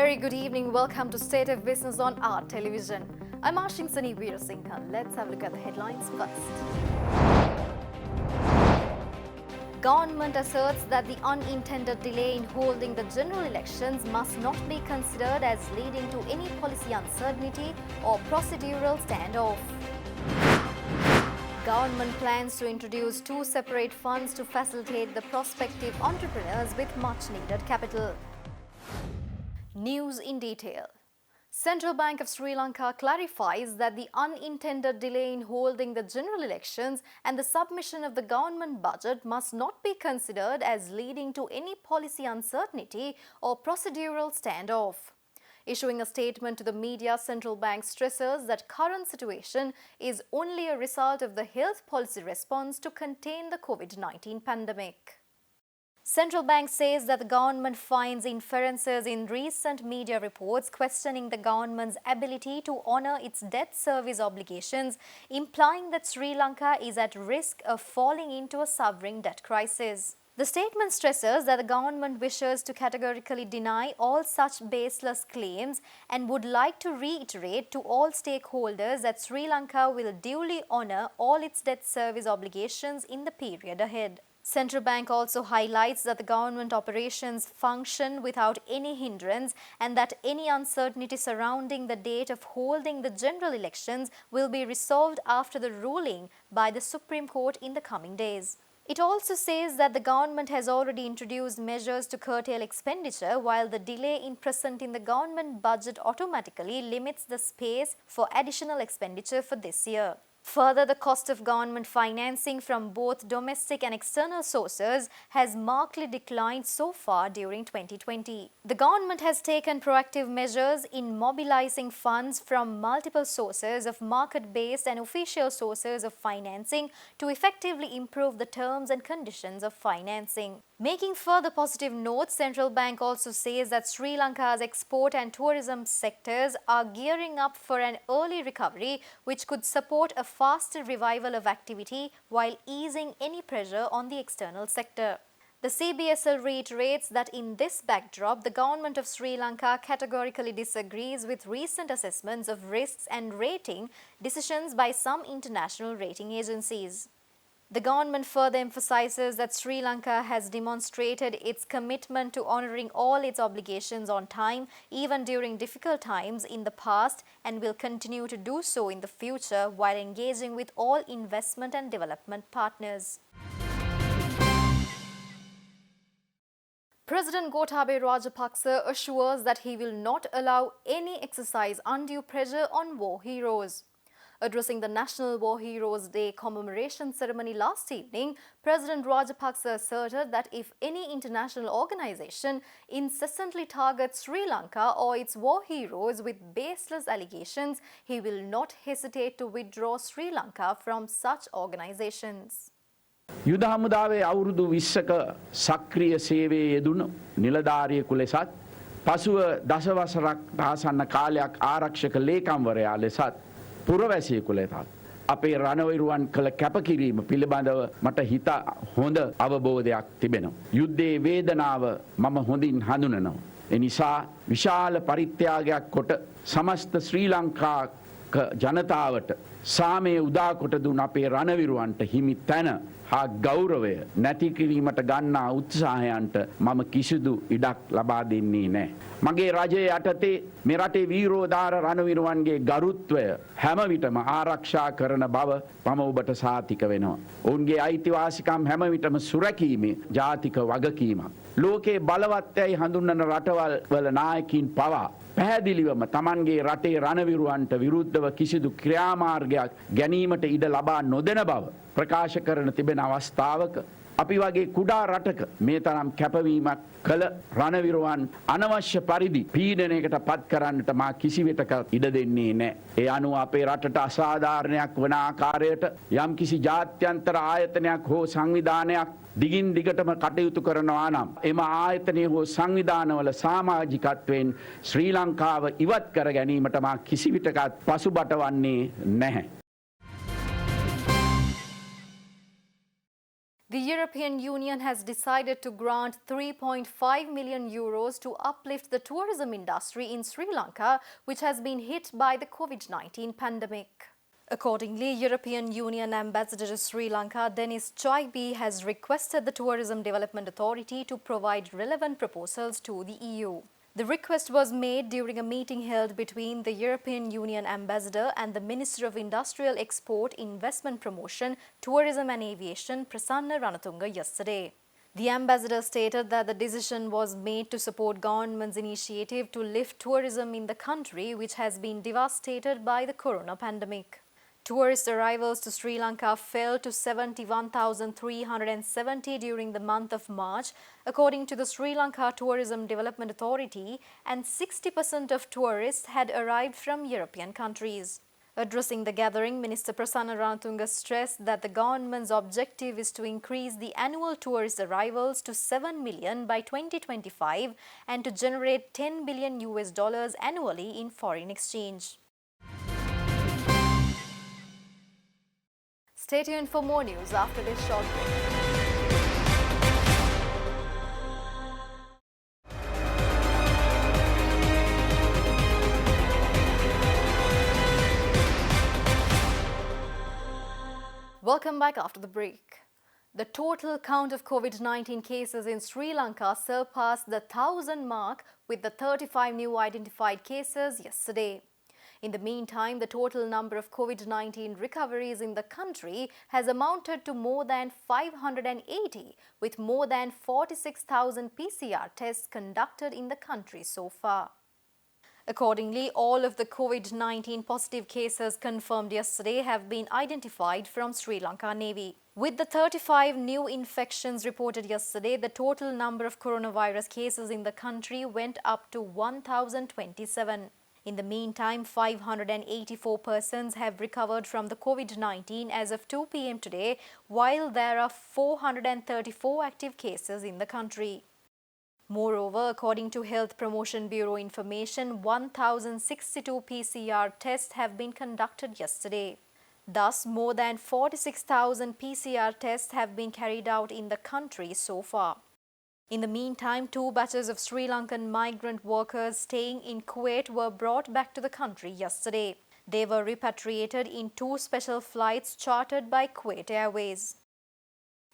very good evening. Welcome to State of Business on our television. I'm Ashing Sani Veerasinghe. Let's have a look at the headlines first. Government asserts that the unintended delay in holding the general elections must not be considered as leading to any policy uncertainty or procedural standoff. Government plans to introduce 2 separate funds to facilitate the prospective entrepreneurs with much needed capital. News in detail. Central Bank of Sri Lanka clarifies that the unintended delay in holding the general elections and the submission of the government budget must not be considered as leading to any policy uncertainty or procedural standoff. Issuing a statement to the media, Central Bank stresses that current situation is only a result of the health policy response to contain the COVID-19 pandemic. Central Bank says that the government finds inferences in recent media reports questioning the government's ability to honour its debt service obligations, implying that Sri Lanka is at risk of falling into a sovereign debt crisis. The statement stresses that the government wishes to categorically deny all such baseless claims and would like to reiterate to all stakeholders that Sri Lanka will duly honour all its debt service obligations in the period ahead. Central Bank also highlights that the government operations function without any hindrance and that any uncertainty surrounding the date of holding the general elections will be resolved after the ruling by the Supreme Court in the coming days. It also says that the government has already introduced measures to curtail expenditure, while the delay in presenting the government budget automatically limits the space for additional expenditure for this year. Further, the cost of government financing from both domestic and external sources has markedly declined so far during 2020. The government has taken proactive measures in mobilizing funds from multiple sources of market-based and official sources of financing to effectively improve the terms and conditions of financing. Making further positive notes, Central Bank also says that Sri Lanka's export and tourism sectors are gearing up for an early recovery, which could support a faster revival of activity while easing any pressure on the external sector. The CBSL reiterates that in this backdrop, the government of Sri Lanka categorically disagrees with recent assessments of risks and rating decisions by some international rating agencies. The government further emphasizes that Sri Lanka has demonstrated its commitment to honouring all its obligations on time, even during difficult times in the past, and will continue to do so in the future while engaging with all investment and development partners. President Gotabaya Rajapaksa assures that he will not allow any exercise undue pressure on war heroes. Addressing the National War Heroes Day commemoration ceremony last evening, President Rajapaksa asserted that if any international organization incessantly targets Sri Lanka or its war heroes with baseless allegations, he will not hesitate to withdraw Sri Lanka from such organizations. යුද හමුදාවේ අවුරුදු 20ක සක්‍රිය සේවයේ යෙදුණු නිලධාරියෙකු ලෙසත් පසුව දසවසරක් ආසන්න කාලයක් ආරක්ෂක ලේකම්වරයා ලෙසත් පුරවැසියෙකු ලෙසත් අපේ රණවිරුවන් කළ කැපකිරීම පිළිබඳව මට හිත හොඳ අවබෝධයක් තිබෙනවා. යුද්ධයේ වේදනාව මම හොඳින් හඳුනනවා. ඒ නිසා විශාල පරිත්‍යාගයක් කොට සමස්ත ශ්‍රී ලංකා ජනතාවට සාමය උදා කොට දුන් අපේ රණවිරුවන්ට හිමි තැන හා ගෞරවය නැති කිරීමට ගන්නා උත්සාහයන්ට මම කිසිදු ඉඩක් ලබා දෙන්නේ නැහැ. මගේ රජයේ යටතේ මේ රටේ වීරෝදාර රණවිරුවන්ගේ ගරුත්වය හැම විටම ආරක්ෂා කරන බව මම ඔබට සාතික වෙනවා. ඔවුන්ගේ අයිතිවාසිකම් හැම විටම සුරැකීමේ ජාතික වගකීමක්. ලෝකේ බලවත්යයි හඳුන්වන රටවල් වල නායකින් පවා පැහැදිලිවම තමන්ගේ රටේ රණවිරුවන්ට විරුද්ධව කිසිදු ක්‍රියාමාර්ගයක් ගැනීමට ඉඩ ලබා නොදෙන බව ප්‍රකාශ කරන තිබෙන අවස්ථාවක අපි වගේ කුඩා රටක මේ තරම් කැපවීමක් කළ රණවිරුවන් අනවශ්‍ය පරිදි පීඩනයකට පත් කරන්නට මා කිසිවිටක ඉඩ දෙන්නේ නැහැ. ඒ අනුව අපේ රටට අසාධාරණයක් වන ආකාරයට යම්කිසි ජාත්‍යන්තර ආයතනයක් හෝ සංවිධානයක් දිගින් දිගටම කටයුතු කරනවා නම් එම ආයතනය හෝ සංවිධානවල සමාජිකත්වයෙන් ශ්‍රී ලංකාව ඉවත් කර ගැනීමට මා කිසිවිටකත් පසුබට වන්නේ නැහැ. The European Union has decided to grant 3.5 million euros to uplift the tourism industry in Sri Lanka, which has been hit by the COVID-19 pandemic. Accordingly, European Union Ambassador to Sri Lanka, Dennis Chaibi, has requested the Tourism Development Authority to provide relevant proposals to the EU. The request was made during a meeting held between the European Union Ambassador and the Minister of Industrial Export, Investment Promotion, Tourism and Aviation, Prasanna Ranatunga, yesterday. The ambassador stated that the decision was made to support government's initiative to lift tourism in the country, which has been devastated by the corona pandemic. Tourist arrivals to Sri Lanka fell to 71,370 during the month of March, according to the Sri Lanka Tourism Development Authority, and 60% of tourists had arrived from European countries. Addressing the gathering, Minister Prasanna Ranatunga stressed that the government's objective is to increase the annual tourist arrivals to 7 million by 2025 and to generate $10 billion annually in foreign exchange. Stay tuned for more news after this short break. Welcome back after the break. The total count of COVID-19 cases in Sri Lanka surpassed the 1,000 mark with the 35 new identified cases yesterday. In the meantime, the total number of COVID-19 recoveries in the country has amounted to more than 580, with more than 46,000 PCR tests conducted in the country so far. Accordingly, all of the COVID-19 positive cases confirmed yesterday have been identified from Sri Lanka Navy. With the 35 new infections reported yesterday, the total number of coronavirus cases in the country went up to 1,027. In the meantime, 584 persons have recovered from the COVID-19 as of 2 p.m. today, while there are 434 active cases in the country. Moreover, according to Health Promotion Bureau information, 1,062 PCR tests have been conducted yesterday. Thus, more than 46,000 PCR tests have been carried out in the country so far. In the meantime, 2 batches of Sri Lankan migrant workers staying in Kuwait were brought back to the country yesterday. They were repatriated in 2 special flights chartered by Kuwait Airways.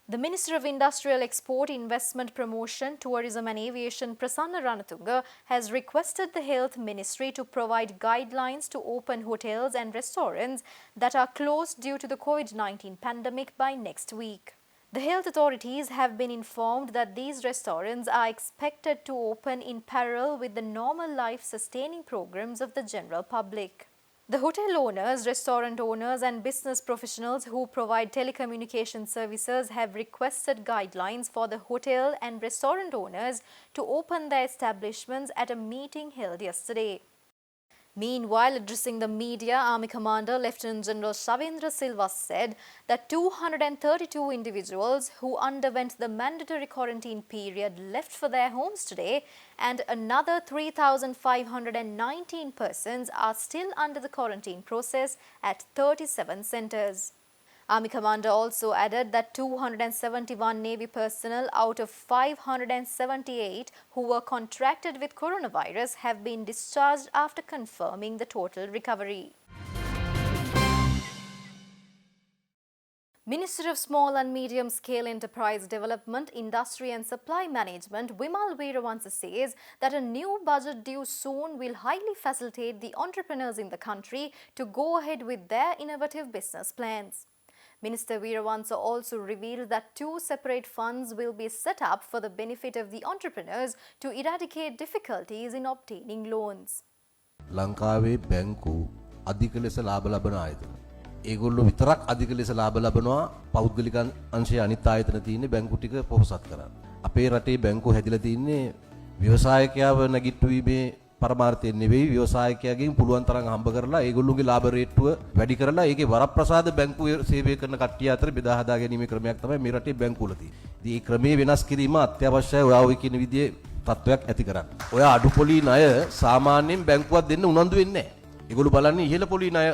The Minister of Industrial Export, Investment Promotion, Tourism and Aviation, Prasanna Ranatunga, has requested the Health Ministry to provide guidelines to open hotels and restaurants that are closed due to the COVID-19 pandemic by next week. The health authorities have been informed that these restaurants are expected to open in parallel with the normal life-sustaining programs of the general public. The hotel owners, restaurant owners and business professionals who provide telecommunication services have requested guidelines for the hotel and restaurant owners to open their establishments at a meeting held yesterday. Meanwhile, addressing the media, Army Commander Lieutenant General Shavendra Silva said that 232 individuals who underwent the mandatory quarantine period left for their homes today, and another 3,519 persons are still under the quarantine process at 37 centres. Army Commander also added that 271 Navy personnel out of 578 who were contracted with coronavirus have been discharged after confirming the total recovery. Minister of Small and Medium Scale Enterprise Development, Industry and Supply Management, Wimal Weerawansa, says that a new budget due soon will highly facilitate the entrepreneurs in the country to go ahead with their innovative business plans. Minister Weerawansa also revealed that 2 separate funds will be set up for the benefit of the entrepreneurs to eradicate difficulties in obtaining loans. ලංකාවේ බැංකු අධික ලෙස ලාභ ලබන ආයතන. ඒගොල්ලෝ විතරක් අධික ලෙස ලාභ ලබනවා පෞද්ගලික අංශයේ අනිත් ආයතන තියෙන්නේ බැංකු ටික පොහොසත් කරන්න. අපේ රටේ බැංකු හැදිලා තින්නේ ව්‍යවසායකයව නැගිට්ටුවීමේ පරමාර්ථයෙන් නෙවෙයි ව්‍යවසායකයාගෙන් පුළුවන් තරම් හම්බ කරලා ඒගොල්ලෝගේ ලාභ රේට්ටුව වැඩි කරලා ඒකේ වරප්‍රසාද බැංකු සේවය කරන කට්ටිය අතර බෙදා හදා ගැනීමේ ක්‍රමයක් තමයි මේ රටේ බැංකුවල තියෙන්නේ. ඉතින් මේ ක්‍රමයේ වෙනස් කිරීම අත්‍යවශ්‍යයි ඔයා ඔය කියන විදිහේ තත්ත්වයක් ඇති කරන්න. ඔයා අඩු පොලී ණය සාමාන්‍යයෙන් බැංකුවක් දෙන්න උනන්දු වෙන්නේ නැහැ. ඒගොල්ලෝ බලන්නේ ඉහළ පොලී ණය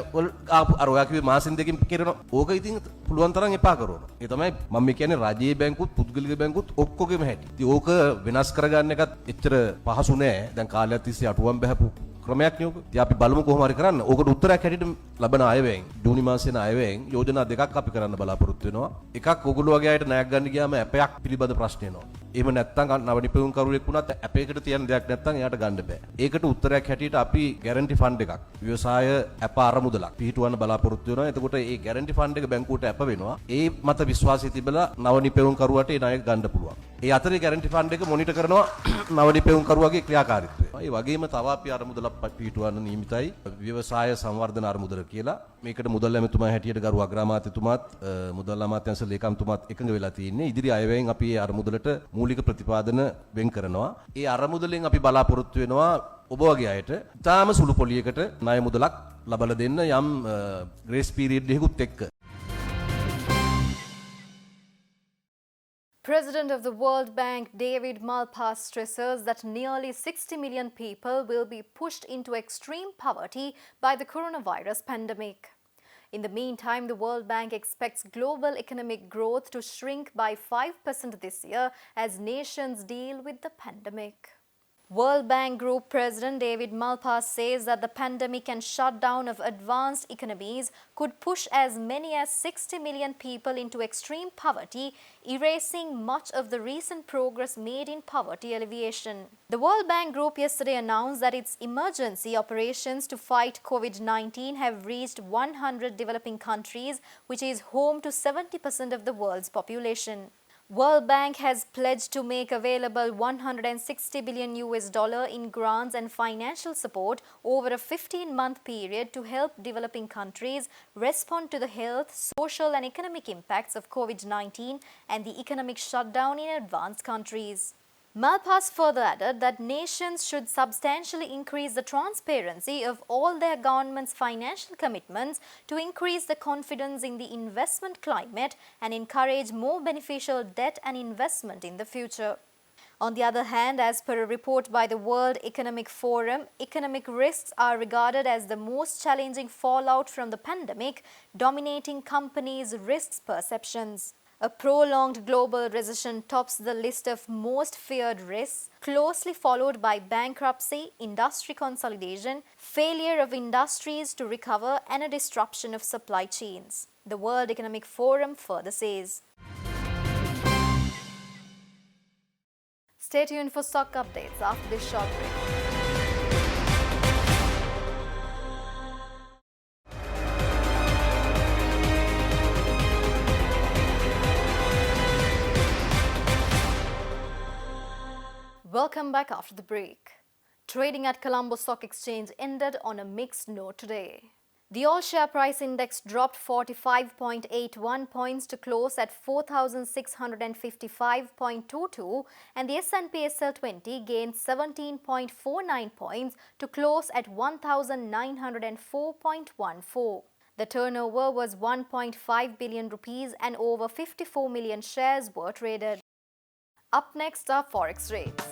අර ඔයා කිව්වේ මාසෙන් දෙකකින් කෙරෙනවා. ඕක ඉතින් පුළුවන් තරම් එපා කරනවා. ඒ තමයි මම මේ කියන්නේ රජයේ බැංකුත් පුද්ගලික බැංකුත් ඔක්කොගෙම හැටි. ඉතින් ඕක වෙනස් කරගන්න එකත් එච්චර පහසු නෑ. දැන් කාලයක් තිස්සේ අටුවම් බහැපු ක්‍රමයක් නේ ඕක. ඉතින් අපි බලමු කොහොම හරි කරන්න. ඕකට උත්තරයක් හැටියට ලබන අයවැයෙන් ජූනි මාසයේ අයවැයෙන් යෝජනා දෙකක් අපි කරන්න බලාපොරොත්තු වෙනවා. එකක් ඕගොල්ලෝ වගේ අයට ණයක් ගන්න ගියාම ඇපයක් පිළිබඳ ප්‍රශ්න එනවා. එහෙම නැත්නම් නවනිපැවුම් කරුවෙක් වුණත් ඇපයකට තියෙන දෙයක් නැත්නම් එයාට ගන්න බෑ. ඒකට උත්තරයක් හැටියට අපි ගැරන්ටි ෆන්ඩ් එකක් ව්‍යවසාය ඇප අරමුදලක් පිහිටුවන්න බලාපොරොත්තු වෙනවා. එතකොට මේ ගැරන්ටි ෆන්ඩ් එක බැංකුවට ඇප වෙනවා. ඒ මත විශ්වාසය තිබලා නවනිපැවුම් කරුවට ඒ ණය ගන්න පුළුවන්. ඒ අතරේ ගැරන්ටි ෆන්ඩ් එක මොනිටර් කරනවා නවනිපැවුම් කරුවාගේ ක්‍රියාකාරීත්වය. ඒ වගේම තව අපි අරමුදලක් පිහිටුවන්න නියමිතයි ව්‍යවසාය සංවර්ධන අරමුදල කියලා. මේකට මුදල් ඇමතුමා හැටියට ගරු අග්‍රාමාත්‍යතුමාත් මුදල් අමාත්‍යාංශ ලේකම්තුමාත් එකඟ වෙලා තියෙන්නේ. ඉදිරි අයවැයෙන් අපි මේ අරමුදලට මූලික ප්‍රතිපාදන වෙන් කරනවා. ඒ අරමුදලෙන් අපි බලාපොරොත්තු වෙනවා ඔබ වගේ අයට ඉතාම සුළු පොලියකට ණය මුදලක් ලබා දෙන්න යම් ග්‍රේස් පීරියඩ් එකකුත් එක්ක. President of the World Bank, David Malpass, stresses that nearly 60 million people will be pushed into extreme poverty by the coronavirus pandemic. In the meantime, the World Bank expects global economic growth to shrink by 5% this year as nations deal with the pandemic. World Bank Group President David Malpass says that the pandemic and shutdown of advanced economies could push as many as 60 million people into extreme poverty, erasing much of the recent progress made in poverty alleviation. The World Bank Group yesterday announced that its emergency operations to fight COVID-19 have reached 100 developing countries, which is home to 70% of the world's population. World Bank has pledged to make available $160 billion in grants and financial support over a 15-month period to help developing countries respond to the health, social and economic impacts of COVID-19 and the economic shutdown in advanced countries. Malpass further added that nations should substantially increase the transparency of all their governments' financial commitments to increase the confidence in the investment climate and encourage more beneficial debt and investment in the future. On the other hand, as per a report by the World Economic Forum, economic risks are regarded as the most challenging fallout from the pandemic, dominating companies' risk perceptions. A prolonged global recession tops the list of most feared risks, closely followed by bankruptcy, industry consolidation, failure of industries to recover, and a disruption of supply chains. The World Economic Forum further says. Stay tuned for stock updates after this short break. Welcome back after the break. Trading at Colombo Stock Exchange ended on a mixed note today. The all-share price index dropped 45.81 points to close at 4,655.22 and the S&P SL20 gained 17.49 points to close at 1,904.14. The turnover was 1.5 billion rupees and over 54 million shares were traded. Up next are forex rates.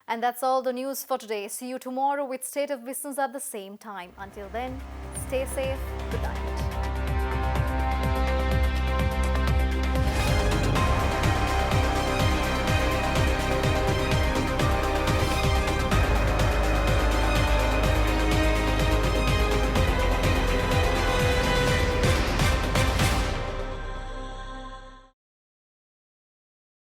And that's all the news for today. See you tomorrow with State of Business at the same time. Until then, stay safe. Good night.